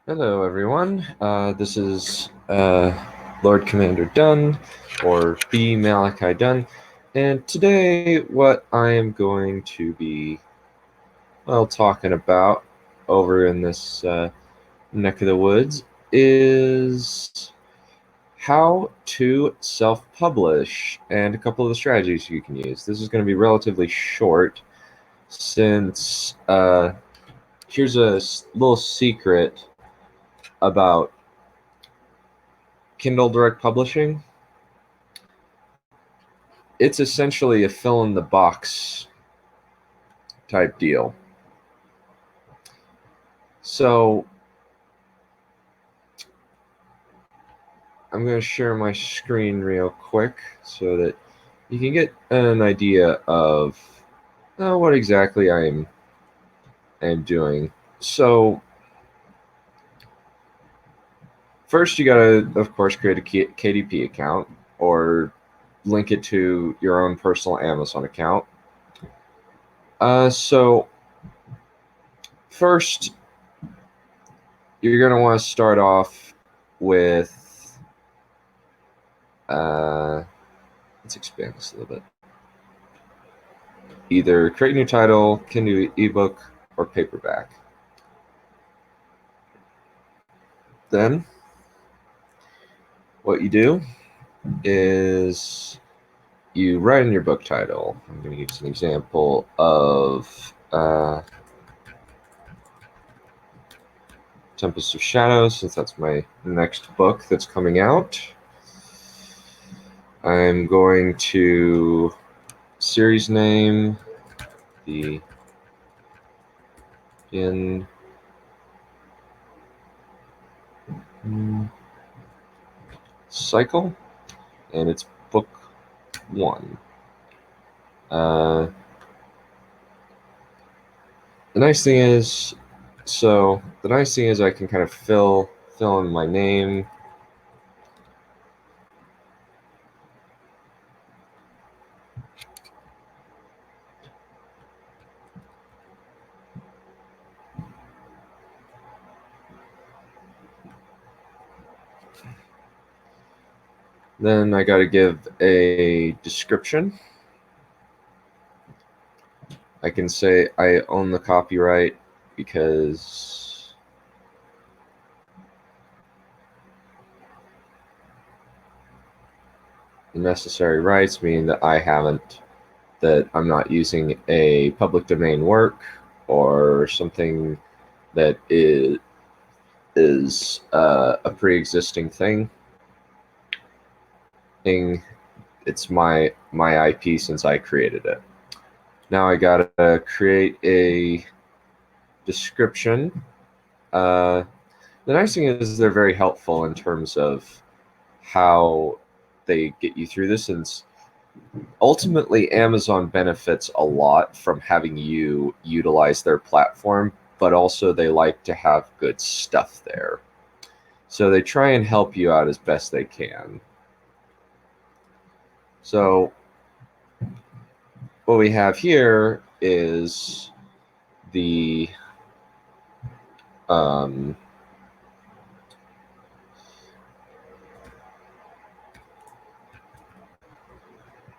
Hello, everyone. This is Lord Commander Dunn, or B. Malachi Dunn, and today what I am going to be, talking about over in this neck of the woods is how to self-publish and a couple of the strategies you can use. This is going to be relatively short since here's a little secret about Kindle Direct Publishing. It's essentially a fill in the box type deal. So I'm going to share my screen real quick so that you can get an idea of what exactly I am doing. So first you got to, of course, create a KDP account or link it to your own personal Amazon account. So first, you're going to want to start off with let's expand this a little bit. Either create a new title, Kindle ebook, or paperback. Then what you do is you write in your book title. I'm going to use an example of Tempest of Shadows, since that's my next book that's coming out. I'm going to series name the in cycle, and it's book 1. The nice thing is, I can kind of fill in my name. Then I got to give a description. I can say I own the copyright because the necessary rights mean that I'm not using a public domain work or something that is a pre-existing thing. It's my IP since I created it. Now I gotta create a description. The nice thing is they're very helpful in terms of how they get you through this, and ultimately Amazon benefits a lot from having you utilize their platform, but also they like to have good stuff there. So they try and help you out as best they can. So what we have here is the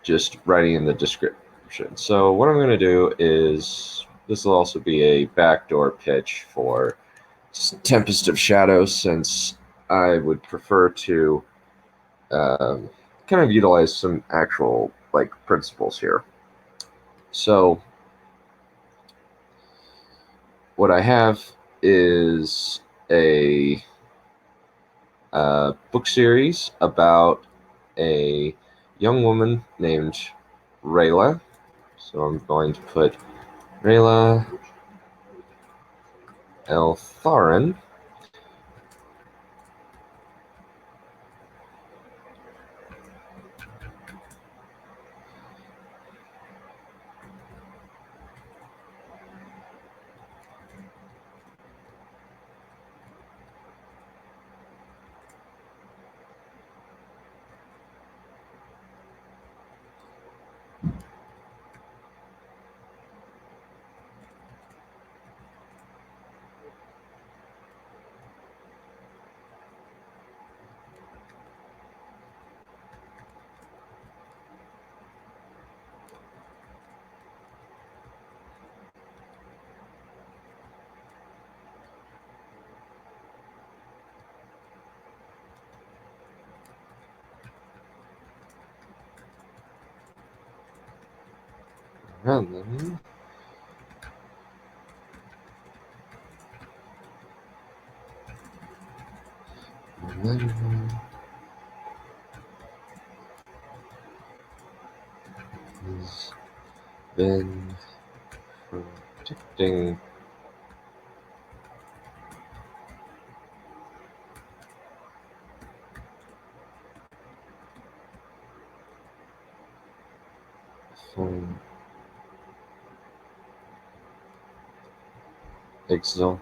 just writing in the description. So what I'm going to do is, this will also be a backdoor pitch for Tempest of Shadows, since I would prefer to kind of utilize some actual principles here. So what I have is a book series about a young woman named Rayla. So I'm going to put Rayla L. Tharin. around them. Has been predicting from exalted.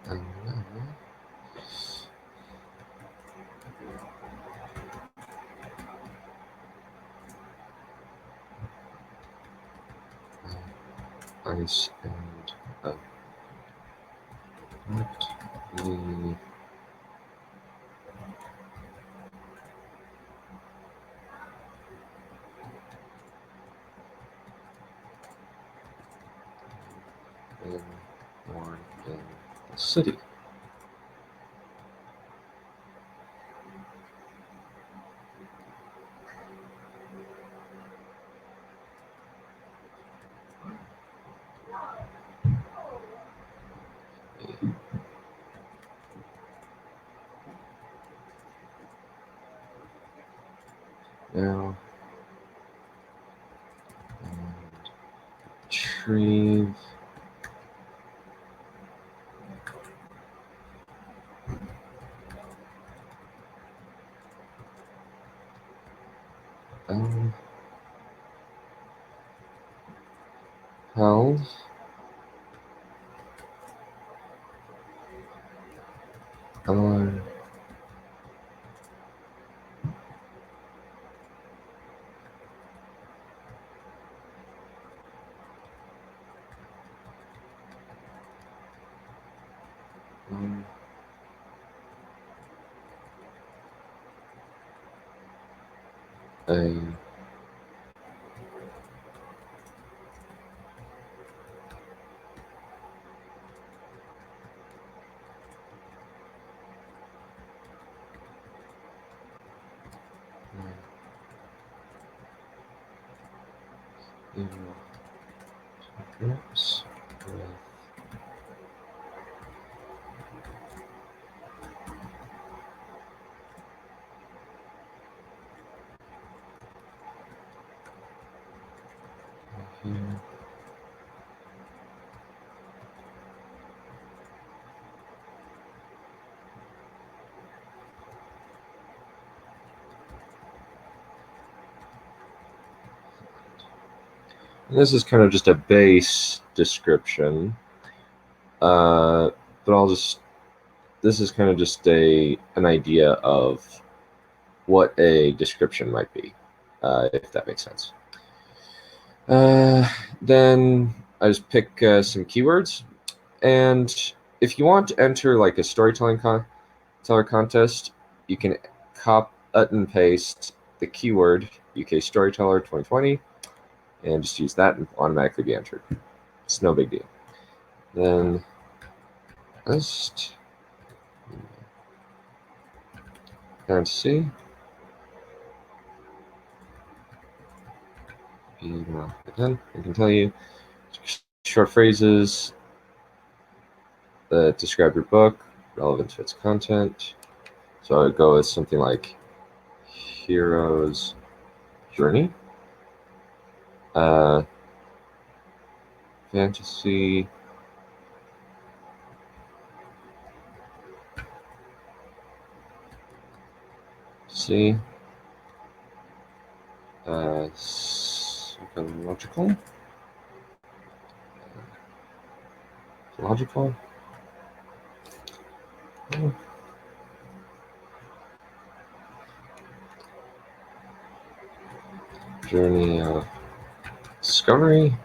As ice and what we been born in the city. Now, and retrieve held on a groups with here. This is kind of just a base description, but this is kind of just an idea of what a description might be, if that makes sense. Then I just pick some keywords, and if you want to enter like a storytelling teller contest, you can cut and paste the keyword UK Storyteller 2020 and just use that and automatically be entered. It's no big deal. Then list fantasy. Again, I can tell you short phrases that describe your book, relevant to its content. So I would go with something like hero's journey, fantasy, see, Logical. Logical. Journey of discovery.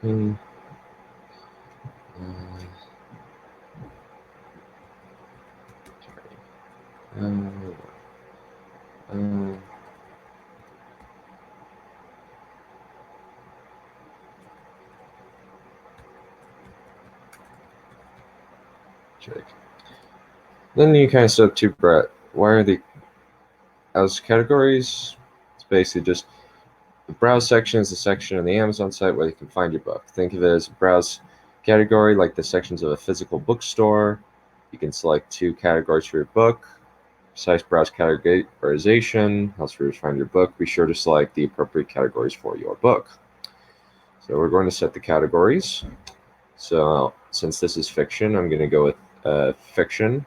Hmm. Check. Then you kind of set up two why are the as categories? It's basically just the browse section is the section on the Amazon site where you can find your book. Think of it as a browse category like the sections of a physical bookstore. You can select two categories for your book. Precise browse categorization helps readers find your book. Be sure to select the appropriate categories for your book. So we're going to set the categories. So since this is fiction, I'm going to go with fiction,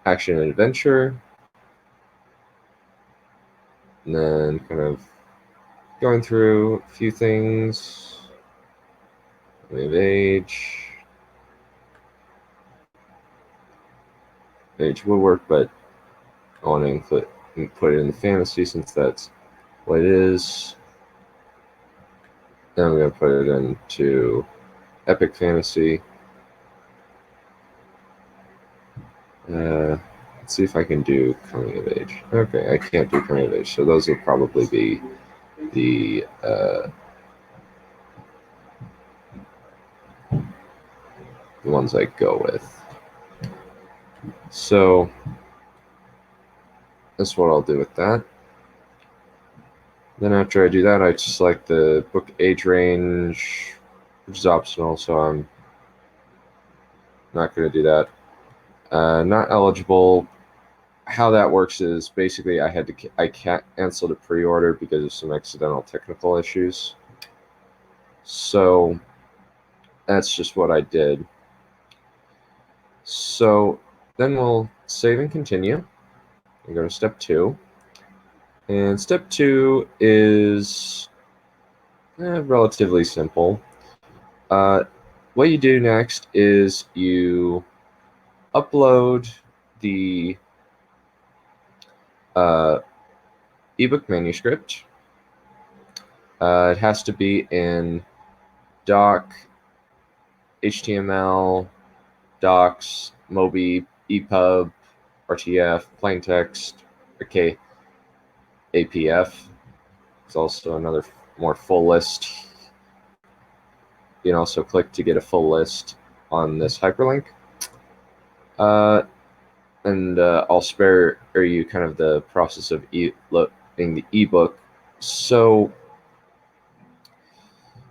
action and adventure, and then kind of going through a few things. We have age. Age will work, but I want to put it in the fantasy since that's what it is. Then I'm going to put it into epic fantasy. Let's see if I can do coming of age. Okay, I can't do coming of age, so those will probably be the ones I go with. So that's what I'll do with that. Then after I do that, I just select the book age range, which is optional, so I'm not going to do that. Not eligible. How that works is basically I can't cancel the pre-order because of some accidental technical issues. So that's just what I did. So then we'll save and continue and go to step 2. And step 2 is relatively simple. What you do next is you upload the ebook manuscript. It has to be in doc, HTML, docs, Mobi, EPUB, RTF, plain text, okay, APF. It's also another more full list. You can also click to get a full list on this hyperlink. And I'll spare you kind of the process of loading the ebook. So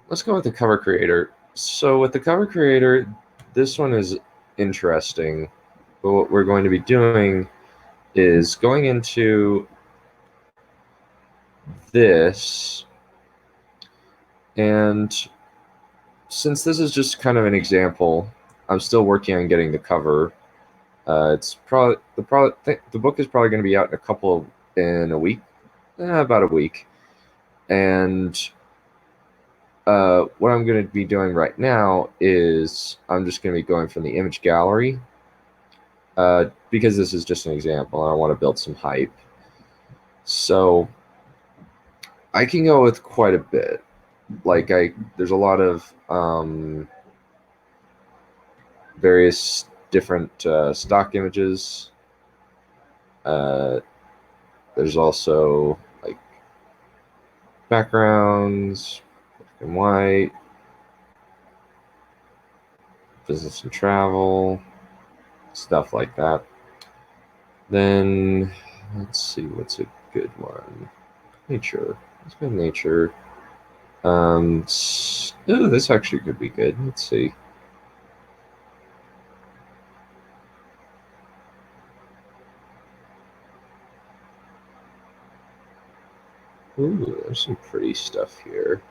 let's go with the cover creator. So with the cover creator, this one is interesting. But what we're going to be doing is going into this, and since this is just kind of an example, I'm still working on getting the cover. It's probably the book is probably going to be out in a week, about a week, and what I'm going to be doing right now is I'm just going to be going from the image gallery because this is just an example. I want to build some hype, so I can go with quite a bit. Like there's a lot of various different stock images. There's also like backgrounds, black and white, business and travel, stuff like that. Then let's see what's a good one. Nature. Let's go nature. Ooh, this actually could be good. Let's see. Ooh, there's some pretty stuff here.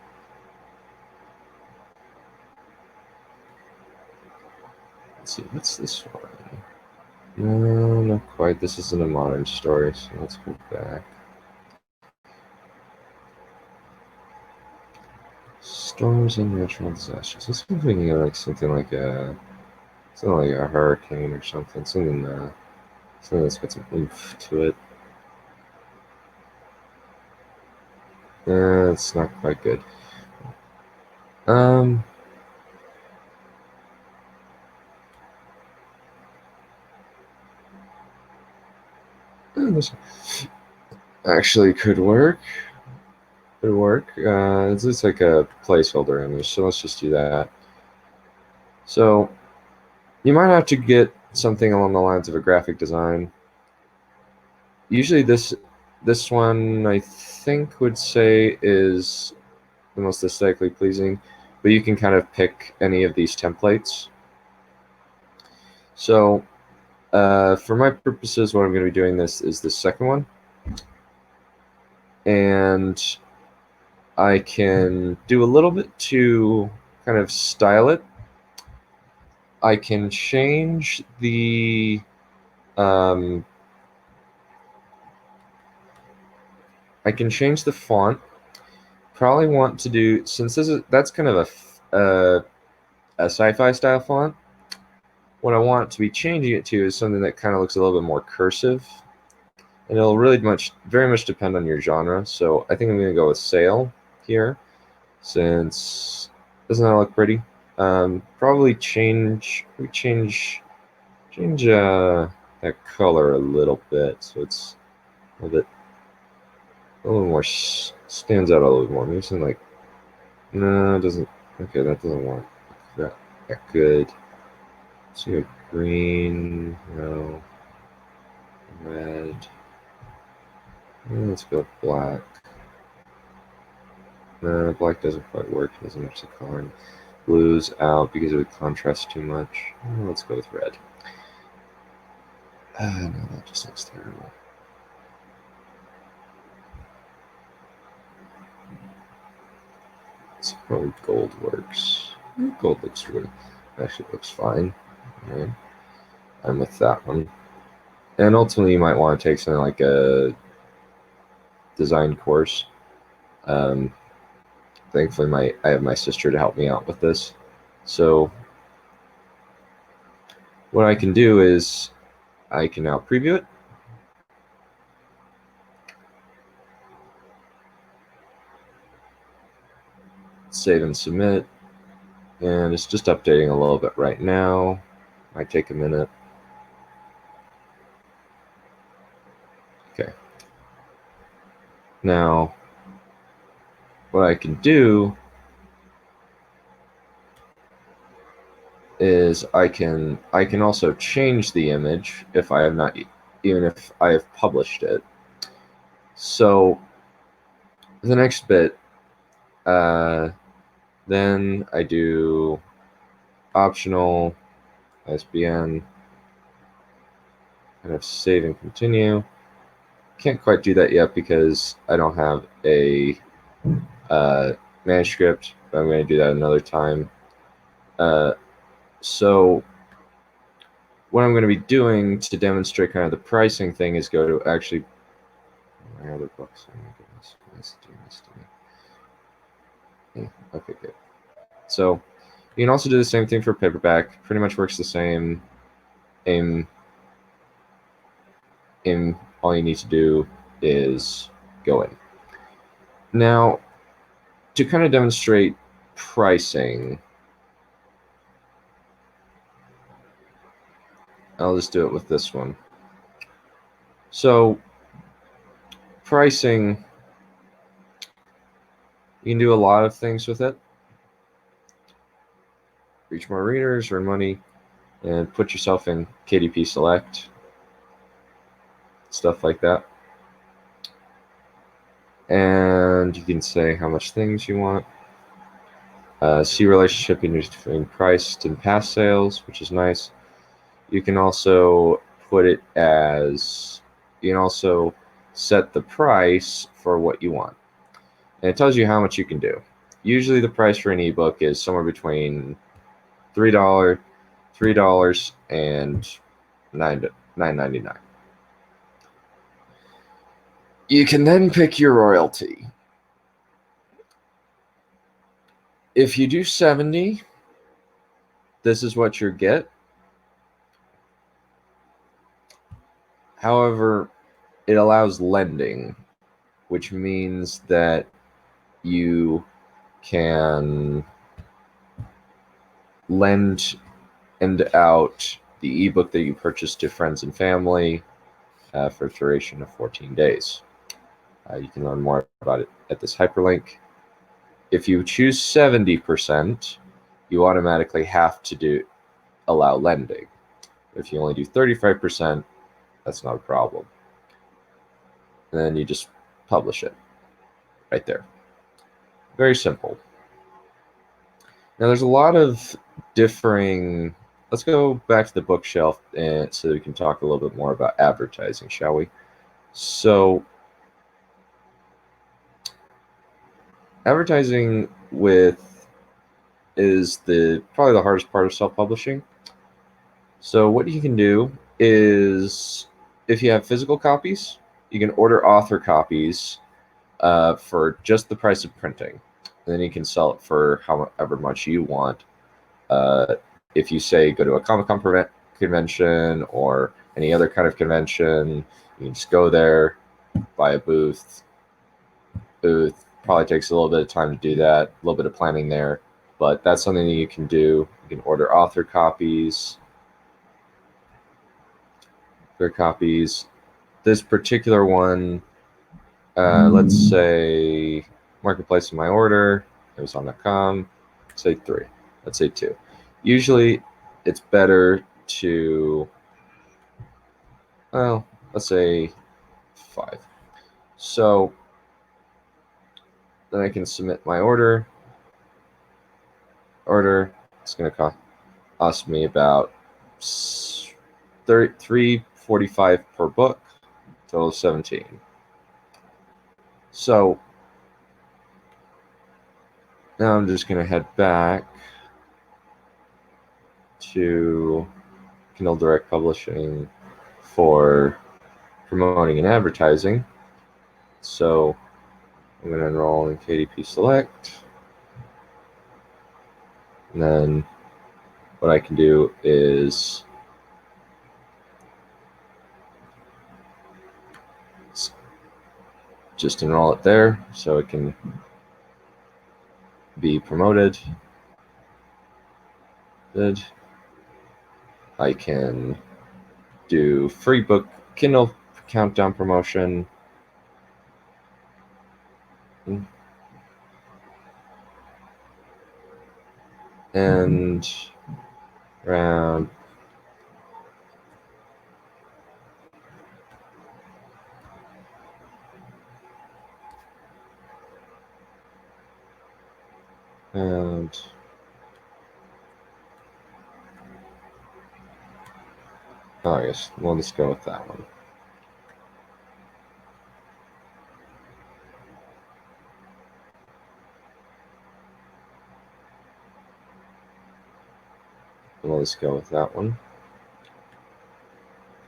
Let's see, what's this one? No, not quite. This isn't a modern story, so let's go back. Storms and natural disasters. Let's see if we can get like something like a hurricane or something. Something that's got some oomph to it. It's not quite good. This actually could work. Could work. It's just like a placeholder image, so let's just do that. So you might have to get something along the lines of a graphic design. Usually this one I think would say is the most aesthetically pleasing, but you can kind of pick any of these templates. So for my purposes, what I'm going to be doing this is the second one, and I can do a little bit to kind of style it. I can change the font. Probably want to do, since that's kind of a sci-fi style font. What I want to be changing it to is something that kind of looks a little bit more cursive, and it'll really very much depend on your genre. So I think I'm going to go with Sail here, since doesn't that look pretty? Probably change that color a little bit, so it's a little more stands out a little more. Maybe something like, no, it doesn't. Okay, that doesn't work that good. So a green, no, red. Let's go with black. No, black doesn't quite work. It doesn't match the color. Blue's out because it would contrast too much. Let's go with red. No, that just looks terrible. So probably gold works. Gold looks good. Actually looks fine. Right. I'm with that one. And ultimately, you might want to take something like a design course. Thankfully, I have my sister to help me out with this. So what I can do is I can now preview it. Save and submit. And it's just updating a little bit right now. Might take a minute. Okay. Now, what I can do is I can also change the image if I have not, even if I have published it. So the next bit, then I do optional ISBN, kind of save and continue. Can't quite do that yet because I don't have a manuscript, but I'm going to do that another time. So what I'm going to be doing to demonstrate kind of the pricing thing is go to actually my other books. Oh my goodness, why is it doing this to me? Yeah, okay, good. So you can also do the same thing for paperback. Pretty much works the same. All you need to do is go in. Now, to kind of demonstrate pricing, I'll just do it with this one. So pricing, you can do a lot of things with it. Reach more readers, earn money, and put yourself in KDP Select, stuff like that. And you can say how much things you want. See relationship between priced and past sales, which is nice. You can also put it as, you can also set the price for what you want. And it tells you how much you can do. Usually the price for an ebook is somewhere between $3 $3 and $9.99. You can then pick your royalty. If you do 70, this is what you get. However, it allows lending, which means that you can lend out the ebook that you purchased to friends and family for a duration of 14 days. You can learn more about it at this hyperlink. If you choose 70%, you automatically have to allow lending. If you only do 35%, that's not a problem. And then you just publish it right there. Very simple. Now there's a lot of differing. Let's go back to the bookshelf and so we can talk a little bit more about advertising, shall we? So advertising is probably the hardest part of self-publishing. So what you can do is, if you have physical copies, you can order author copies for just the price of printing. And then you can sell it for however much you want. If you say go to a Comic-Con convention or any other kind of convention, you can just go there, buy a booth. Probably takes a little bit of time to do that, a little bit of planning there, but that's something that you can do. You can order author copies. This particular one, let's say Marketplace in my order, Amazon.com, say 3. Let's say 2. Usually it's better to, well, let's say 5. So then I can submit my order. It's going to cost me about $3.45 per book, total of 17. So now I'm just going to head back to Kindle Direct Publishing for promoting and advertising. So I'm going to enroll in KDP Select. And then what I can do is just enroll it there so it can be promoted. Good. I can do free book Kindle countdown promotion. And around I guess we'll just go with that one. We'll just go with that one.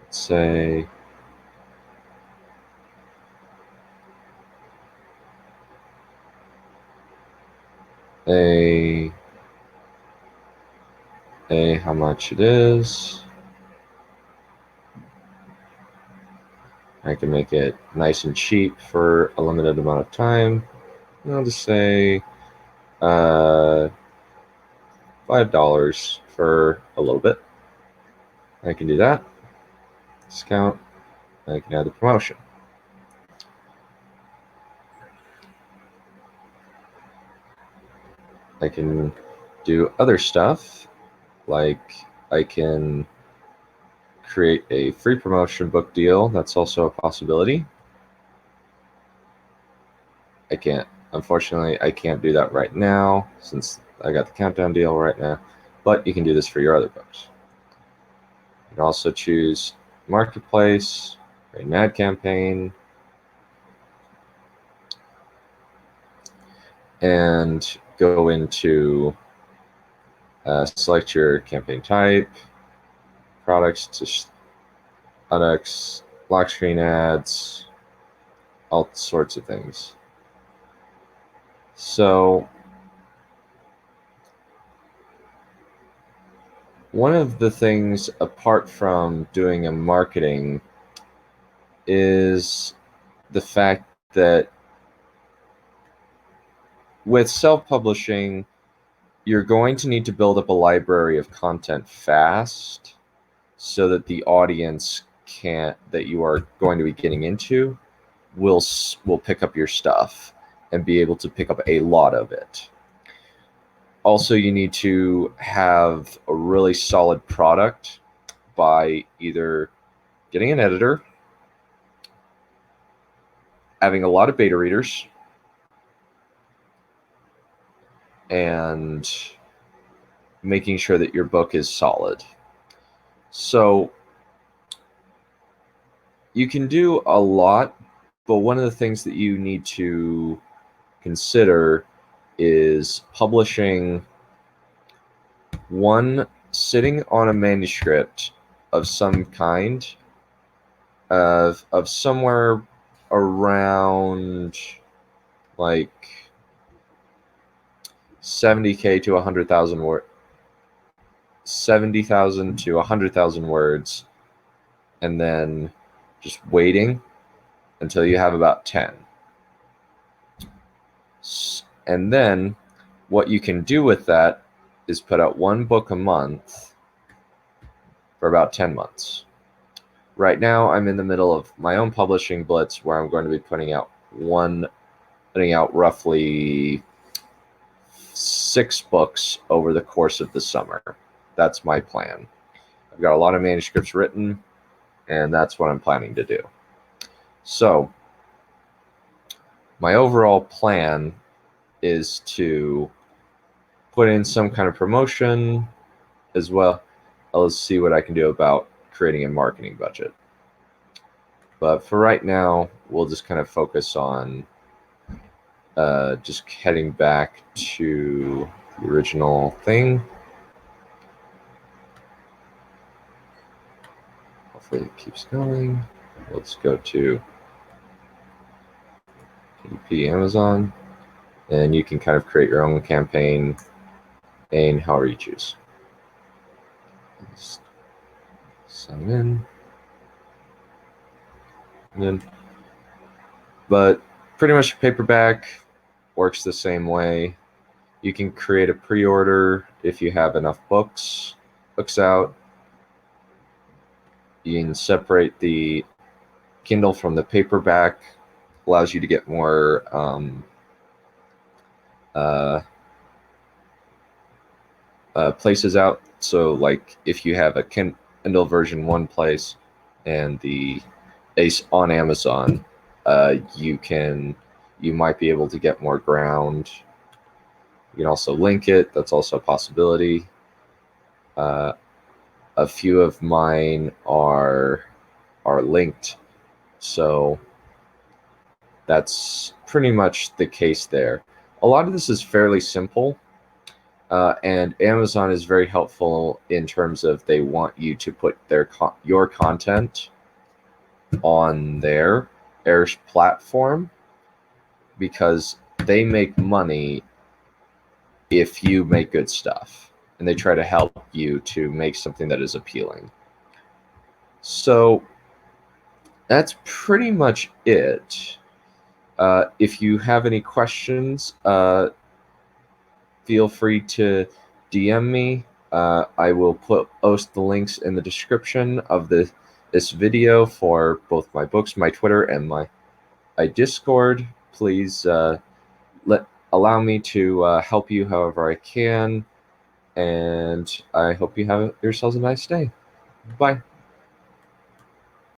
Let's say how much it is. I can make it nice and cheap for a limited amount of time. And I'll just say $5 for a little bit. I can do that. Discount. I can add the promotion. I can do other stuff, like I can create a free promotion book deal. That's also a possibility. Unfortunately, I can't do that right now since I got the countdown deal right now, but you can do this for your other books. You can also choose Marketplace, create an ad campaign, and go into Select your campaign type, products to products, lock screen ads, all sorts of things. So one of the things apart from doing a marketing is the fact that with self-publishing, you're going to need to build up a library of content fast so that the audience that you are going to be getting into will pick up your stuff and be able to pick up a lot of it. Also, you need to have a really solid product by either getting an editor, having a lot of beta readers, and making sure that your book is solid. So you can do a lot, but one of the things that you need to consider is publishing sitting on a manuscript of some kind of somewhere around like 70K to 100,000 words, 70,000 to 100,000 words, and then just waiting until you have about 10. And then what you can do with that is put out one book a month for about 10 months. Right now, I'm in the middle of my own publishing blitz where I'm going to be putting out roughly 6 books over the course of the summer. That's my plan. I've got a lot of manuscripts written, and that's what I'm planning to do. So my overall plan is to put in some kind of promotion as well. I'll see what I can do about creating a marketing budget. But for right now, we'll just kind of focus on just heading back to the original thing. Hopefully it keeps going. Let's go to KDP Amazon, and you can kind of create your own campaign and however you choose. Just sign in. And then, but pretty much paperback works the same way. You can create a pre-order if you have enough books out. You can separate the Kindle from the paperback. Allows you to get more places out. So like if you have a Kindle version one place and the Ace on Amazon, you might be able to get more ground. You can also link it. That's also a possibility. A few of mine are linked, so that's pretty much the case there. A lot of this is fairly simple, and Amazon is very helpful in terms of they want you to put your content on their platform because they make money if you make good stuff, and they try to help you to make something that is appealing. So that's pretty much it. If you have any questions, feel free to DM me. I will post the links in the description of this video for both my books, my Twitter, and my Discord. Please allow me to help you however I can, and I hope you have yourselves a nice day. Bye.